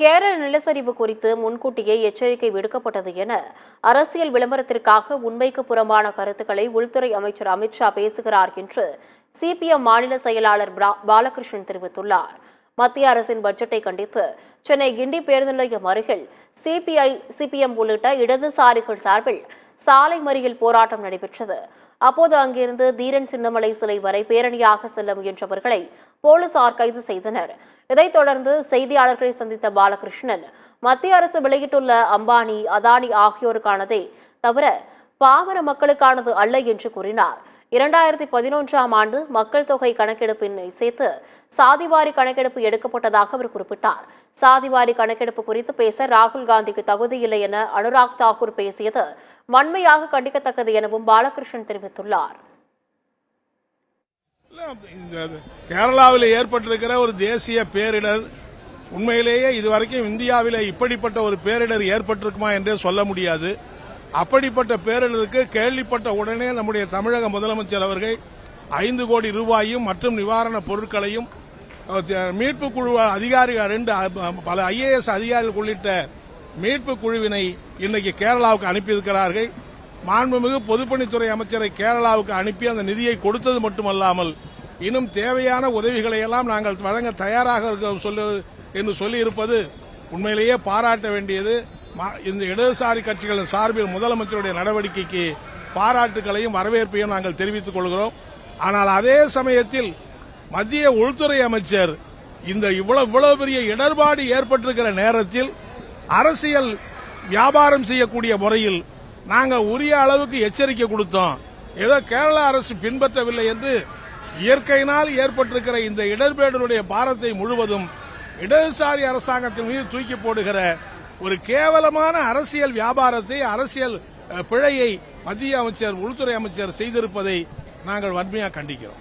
கேரள நிலச்சரிவு குறித்து முன்கூட்டியே எச்சரிக்கை விடுக்கப்பட்டது என அரசியல் விளம்பரத்திற்காக உண்மைக்கு புறம்பான கருத்துக்களை உள்துறை அமைச்சர் அமித்ஷா பேசுகிறார் என்று சிபிஎம் மாநில செயலாளர் பாலகிருஷ்ணன் தெரிவித்துள்ளார். மத்திய அரசின் பட்ஜெட்டை கண்டித்து சென்னை கிண்டி பேருந்து நிலையம் அருகில் சிபிஐ, சிபிஎம் உள்ளிட்ட இடதுசாரிகள் சார்பில் சாலை மறியல் போராட்டம் நடைபெற்றது. அப்போது அங்கிருந்து தீரன் சின்னமலை சிலை வரை பேரணியாக செல்ல முயன்றவர்களை போலீசார் கைது செய்தனர். இதைத் தொடர்ந்து செய்தியாளர்களை சந்தித்த பாலகிருஷ்ணன், மத்திய அரசு வெளியிட்டுள்ள அம்பானி, அதானி ஆகியோருக்கானதே தவிர பாமர மக்களுக்கானது அல்ல என்று கூறினார். 2011ஆம் ஆண்டு மக்கள் தொகை கணக்கெடுப்பினை சேர்த்து சாதிவாரி கணக்கெடுப்பு எடுக்கப்பட்டதாக அவர் குறிப்பிட்டார். சாதிவாரி கணக்கெடுப்பு குறித்து பேச ராகுல் காந்திக்கு தகுதியில்லை என அனுராக் தாக்கூர் பேசியது வன்மையாக கண்டிக்கத்தக்கது எனவும் பாலகிருஷ்ணன் தெரிவித்துள்ளார். கேரளாவில் ஏற்பட்டிருக்கிற ஒரு தேசிய பேரிடர் உண்மையிலேயே இதுவரைக்கும் இந்தியாவில் இப்படிப்பட்ட ஒரு பேரிடர் ஏற்பட்டிருக்குமா என்றே சொல்ல முடியாது. அப்படிப்பட்ட பேரிடருக்கு கேள்விப்பட்ட உடனே நம்முடைய தமிழக முதலமைச்சர் அவர்கள் 5 கோடி ரூபாயும் மற்றும் நிவாரணப் பொருட்களையும் மீட்பு குழு அதிகாரிகள் பல ஐஏஎஸ் அதிகாரிகள் உள்ளிட்ட மீட்பு குழுவினை இன்றைக்கு கேரளாவுக்கு அனுப்பியிருக்கிறார்கள். மாண்புமிகு பொதுப்பணித்துறை அமைச்சரை கேரளாவுக்கு அனுப்பி அந்த நிதியை கொடுத்தது மட்டுமல்லாமல் இன்னும் தேவையான உதவிகளை எல்லாம் நாங்கள் வழங்க தயாராக இருக்கிறோம் என்று சொல்லியிருப்பது உண்மையிலேயே பாராட்ட வேண்டியது. இந்த இடதுசாரி கட்சிகளின் சார்பில் முதலமைச்சருடைய நடவடிக்கைக்கு பாராட்டுகளையும் வரவேற்பையும் நாங்கள் தெரிவித்துக் கொள்கிறோம். ஆனால் அதே சமயத்தில் மத்திய உள்துறை அமைச்சர் இந்த இவ்வளவு பெரிய இடர்பாடு ஏற்பட்டிருக்கிற நேரத்தில் அரசியல் வியாபாரம் செய்யக்கூடிய முறையில் நாங்கள் உரிய அளவுக்கு எச்சரிக்கை கொடுத்தோம், ஏதோ கேரள அரசு பின்பற்றவில்லை என்று இயற்கையினால் ஏற்பட்டிருக்கிற இந்த இடர்பேடுடைய பாரத்தை முழுவதும் இடதுசாரி அரசாங்கத்தின் மீது தூக்கி போடுகிற ஒரு கேவலமான அரசியல் வியாபாரத்தை, அரசியல் பிழையை மத்திய அமைச்சர், உள்துறை அமைச்சர் செய்திருப்பதை நாங்கள் வன்மையாக கண்டிக்கிறோம்.